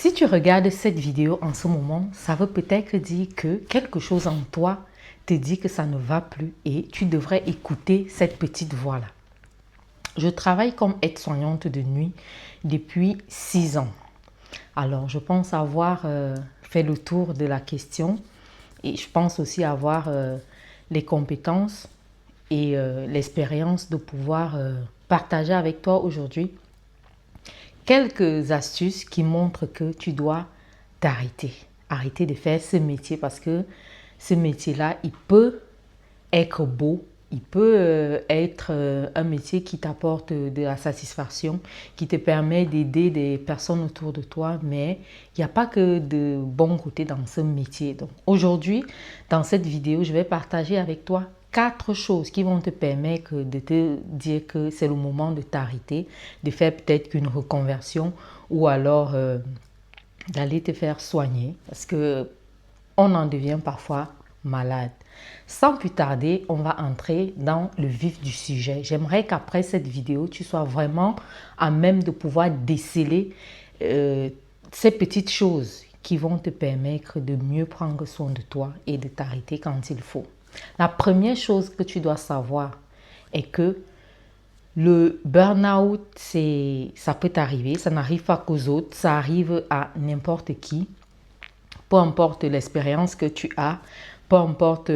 Si tu regardes cette vidéo en ce moment, ça veut peut-être dire que quelque chose en toi te dit que ça ne va plus et tu devrais écouter cette petite voix-là. Je travaille comme aide-soignante de nuit depuis 6 ans. Alors, je pense avoir fait le tour de la question et je pense aussi avoir les compétences et l'expérience de pouvoir partager avec toi aujourd'hui quelques astuces qui montrent que tu dois t'arrêter. Arrêter de faire ce métier parce que ce métier-là, il peut être beau, il peut être un métier qui t'apporte de la satisfaction, qui te permet d'aider des personnes autour de toi, mais il n'y a pas que de bons côtés dans ce métier. Donc aujourd'hui, dans cette vidéo, je vais partager avec toi 4 choses qui vont te permettre de te dire que c'est le moment de t'arrêter, de faire peut-être qu'une reconversion ou alors d'aller te faire soigner parce que on en devient parfois malade. Sans plus tarder, on va entrer dans le vif du sujet. J'aimerais qu'après cette vidéo, tu sois vraiment à même de pouvoir déceler ces petites choses qui vont te permettre de mieux prendre soin de toi et de t'arrêter quand il faut. La première chose que tu dois savoir est que le burn-out, ça peut t'arriver, ça n'arrive pas qu'aux autres, ça arrive à n'importe qui. Peu importe l'expérience que tu as, peu importe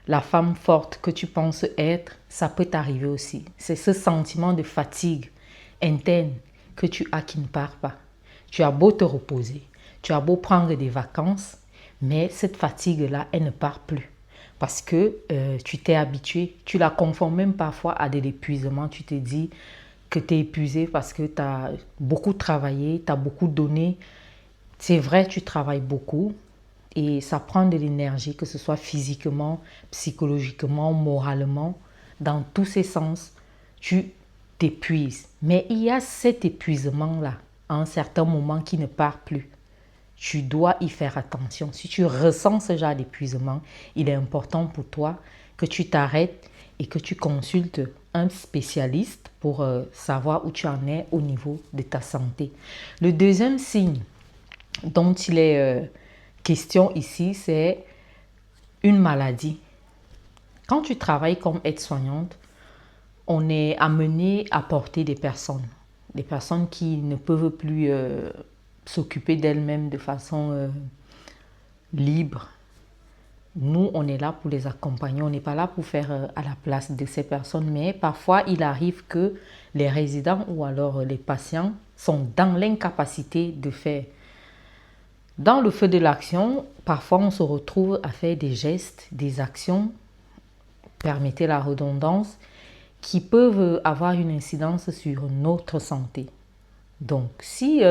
la femme forte que tu penses être, ça peut t'arriver aussi. C'est ce sentiment de fatigue interne que tu as qui ne part pas. Tu as beau te reposer, tu as beau prendre des vacances, mais cette fatigue-là, elle ne part plus. Parce que tu t'es habitué, tu la confonds même parfois à de l'épuisement. Tu te dis que tu es épuisé parce que tu as beaucoup travaillé, tu as beaucoup donné. C'est vrai, tu travailles beaucoup et ça prend de l'énergie, que ce soit physiquement, psychologiquement, moralement, dans tous ces sens, tu t'épuises. Mais il y a cet épuisement-là, à un certain moment, qui ne part plus. Tu dois y faire attention. Si tu ressens ce genre d'épuisement, il est important pour toi que tu t'arrêtes et que tu consultes un spécialiste pour savoir où tu en es au niveau de ta santé. Le deuxième signe dont il est question ici, c'est une maladie. Quand tu travailles comme aide-soignante, on est amené à porter des personnes qui ne peuvent plus s'occuper d'elles-mêmes de façon libre. Nous, on est là pour les accompagner, on n'est pas là pour faire à la place de ces personnes, mais parfois il arrive que les résidents ou alors les patients sont dans l'incapacité de faire. Dans le feu de l'action, parfois on se retrouve à faire des gestes, des actions, permettez la redondance, qui peuvent avoir une incidence sur notre santé. Donc, si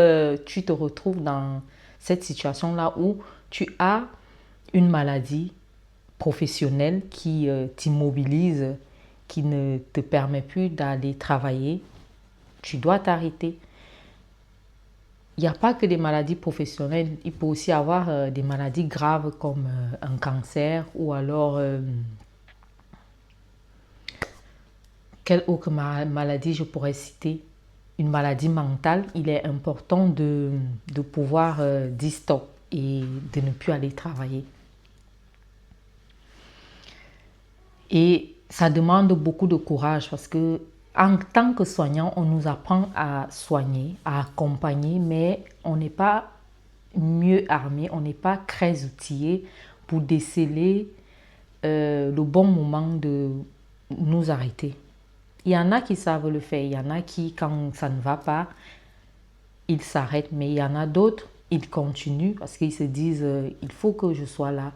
tu te retrouves dans cette situation-là où tu as une maladie professionnelle qui t'immobilise, qui ne te permet plus d'aller travailler, tu dois t'arrêter. Il n'y a pas que des maladies professionnelles, il peut aussi y avoir des maladies graves comme un cancer ou alors quelle autre maladie je pourrais citer? Une maladie mentale. Il est important de pouvoir dire stop et de ne plus aller travailler. Et ça demande beaucoup de courage parce que en tant que soignant, on nous apprend à soigner, à accompagner, mais on n'est pas mieux armé, on n'est pas très outillé pour déceler le bon moment de nous arrêter. Il y en a qui savent le faire, il y en a qui, quand ça ne va pas, ils s'arrêtent, mais il y en a d'autres, ils continuent parce qu'ils se disent il faut que je sois là.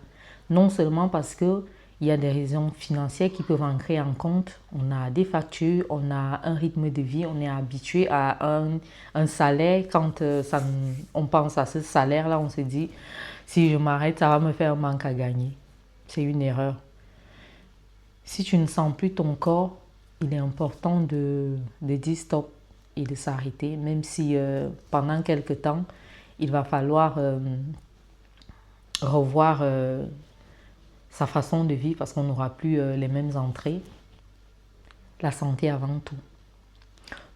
Non seulement parce que il y a des raisons financières qui peuvent entrer en compte. On a des factures, on a un rythme de vie, on est habitué à un salaire. Quand on pense à ce salaire-là, on se dit, si je m'arrête, ça va me faire un manque à gagner. C'est une erreur. Si tu ne sens plus ton corps, il est important de dire stop et de s'arrêter, même si pendant quelque temps, il va falloir revoir sa façon de vivre parce qu'on n'aura plus les mêmes entrées. La santé avant tout.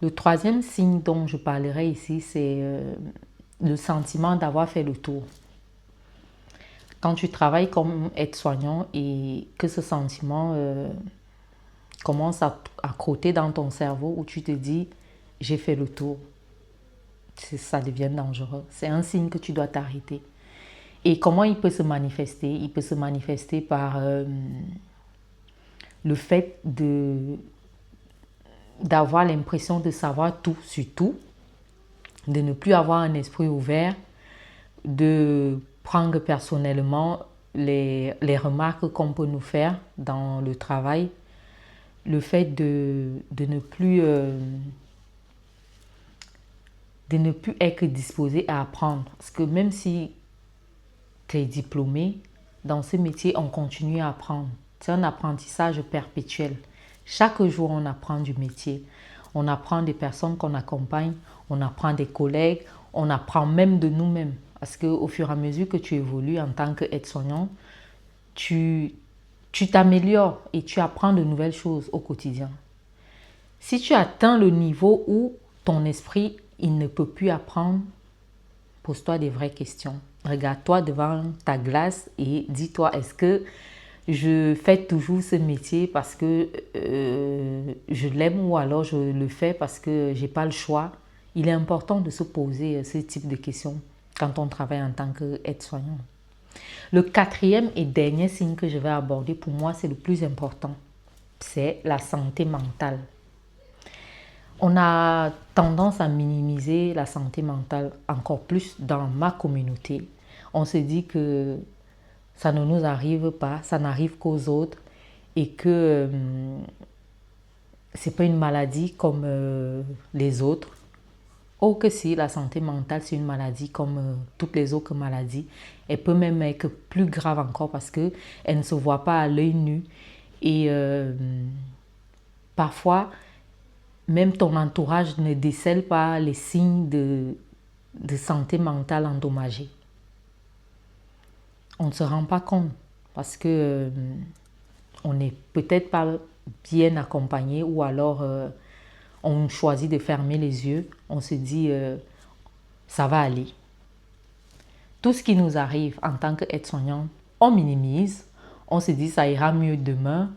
Le troisième signe dont je parlerai ici, c'est le sentiment d'avoir fait le tour. Quand tu travailles comme aide-soignant et que ce sentiment commence à crotter dans ton cerveau où tu te dis « j'ai fait le tour », ça devient dangereux. C'est un signe que tu dois t'arrêter. Et comment il peut se manifester? Il peut se manifester par le fait d'avoir l'impression de savoir tout sur tout, de ne plus avoir un esprit ouvert, de prendre personnellement les remarques qu'on peut nous faire dans le travail, le fait de ne plus être disposé à apprendre. Parce que même si tu es diplômé, dans ce métier, on continue à apprendre. C'est un apprentissage perpétuel. Chaque jour, on apprend du métier. On apprend des personnes qu'on accompagne, on apprend des collègues, on apprend même de nous-mêmes. Parce qu'au fur et à mesure que tu évolues en tant qu'aide-soignant, tu t'améliores et tu apprends de nouvelles choses au quotidien. Si tu atteins le niveau où ton esprit, il ne peut plus apprendre, pose-toi des vraies questions. Regarde-toi devant ta glace et dis-toi, est-ce que je fais toujours ce métier parce que je l'aime ou alors je le fais parce que je n'ai pas le choix? Il est important de se poser ce type de questions quand on travaille en tant qu'aide-soignant. Le quatrième et dernier signe que je vais aborder, pour moi, c'est le plus important. C'est la santé mentale. On a tendance à minimiser la santé mentale encore plus dans ma communauté. On se dit que ça ne nous arrive pas, ça n'arrive qu'aux autres et que c'est pas une maladie comme les autres. Oh que si, la santé mentale c'est une maladie comme toutes les autres maladies. Elle peut même être plus grave encore parce qu'elle ne se voit pas à l'œil nu et parfois même ton entourage ne décèle pas les signes de santé mentale endommagée. On ne se rend pas compte parce que on n'est peut-être pas bien accompagné ou alors on choisit de fermer les yeux. On se dit ça va aller. Tout ce qui nous arrive en tant qu'aide-soignant, on minimise. On se dit ça ira mieux demain.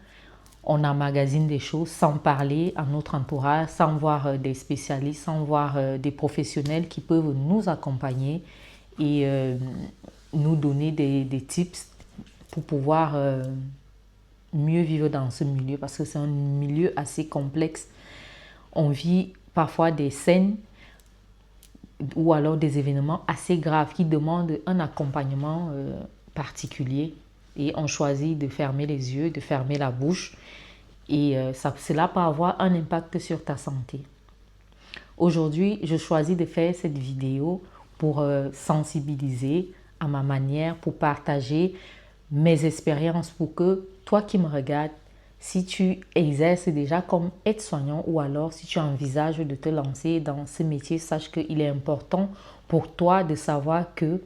On emmagasine des choses sans parler à notre entourage, sans voir des spécialistes, sans voir des professionnels qui peuvent nous accompagner et nous donner des tips pour pouvoir mieux vivre dans ce milieu parce que c'est un milieu assez complexe. On vit parfois des scènes ou alors des événements assez graves qui demandent un accompagnement particulier et on choisit de fermer les yeux, de fermer la bouche et cela peut avoir un impact sur ta santé. Aujourd'hui, je choisis de faire cette vidéo pour sensibiliser à ma manière, pour partager mes expériences pour que toi qui me regardes, si tu exerces déjà comme aide-soignant ou alors si tu envisages de te lancer dans ce métier, sache qu'il est important pour toi de savoir que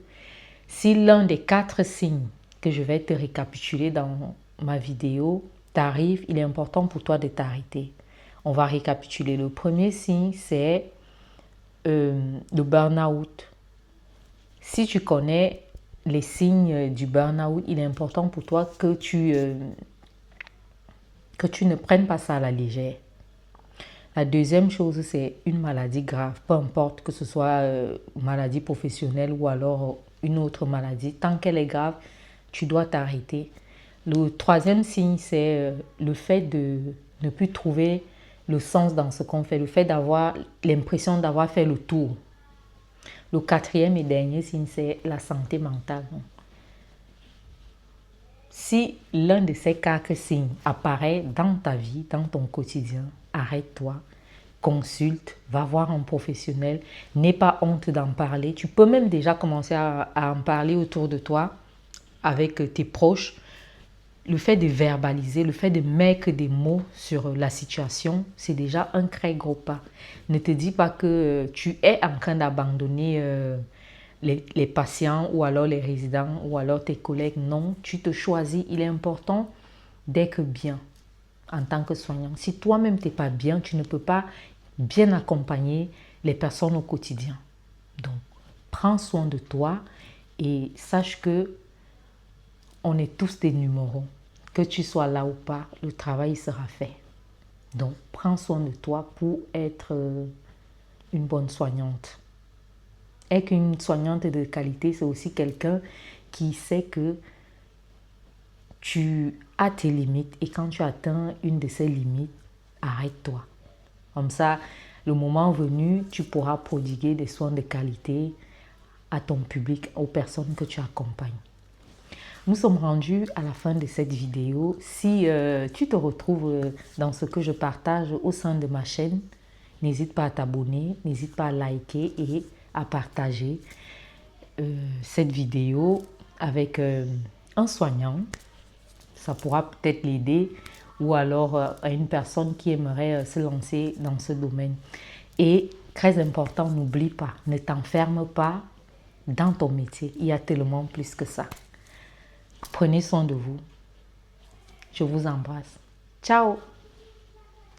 si l'un des 4 signes que je vais te récapituler dans ma vidéo t'arrive, il est important pour toi de t'arrêter. On va récapituler. Le premier signe, c'est le burn-out. Si tu connais les signes du burn-out, il est important pour toi que tu ne prennes pas ça à la légère. La deuxième chose, c'est une maladie grave, peu importe que ce soit maladie professionnelle ou alors une autre maladie. Tant qu'elle est grave, tu dois t'arrêter. Le troisième signe, c'est le fait de ne plus trouver le sens dans ce qu'on fait, le fait d'avoir l'impression d'avoir fait le tour. Le quatrième et dernier signe, c'est la santé mentale. Si l'un de ces 4 signes apparaît dans ta vie, dans ton quotidien, arrête-toi, consulte, va voir un professionnel, n'aie pas honte d'en parler. Tu peux même déjà commencer à en parler autour de toi, avec tes proches. Le fait de verbaliser, le fait de mettre des mots sur la situation, c'est déjà un très gros pas. Ne te dis pas que tu es en train d'abandonner les patients ou alors les résidents ou alors tes collègues. Non, tu te choisis. Il est important d'être bien en tant que soignant. Si toi-même tu n'es pas bien, tu ne peux pas bien accompagner les personnes au quotidien. Donc, Prends soin de toi et sache que on est tous des numéros. Que tu sois là ou pas, le travail sera fait. Donc, prends soin de toi pour être une bonne soignante. Être une soignante de qualité, c'est aussi quelqu'un qui sait que tu as tes limites et quand tu atteins une de ces limites, arrête-toi. Comme ça, le moment venu, tu pourras prodiguer des soins de qualité à ton public, aux personnes que tu accompagnes. Nous sommes rendus à la fin de cette vidéo. Si tu te retrouves dans ce que je partage au sein de ma chaîne, n'hésite pas à t'abonner, n'hésite pas à liker et à partager cette vidéo avec un soignant. Ça pourra peut-être l'aider ou alors à une personne qui aimerait se lancer dans ce domaine. Et très important, n'oublie pas, ne t'enferme pas dans ton métier. Il y a tellement plus que ça. Prenez soin de vous. Je vous embrasse. Ciao!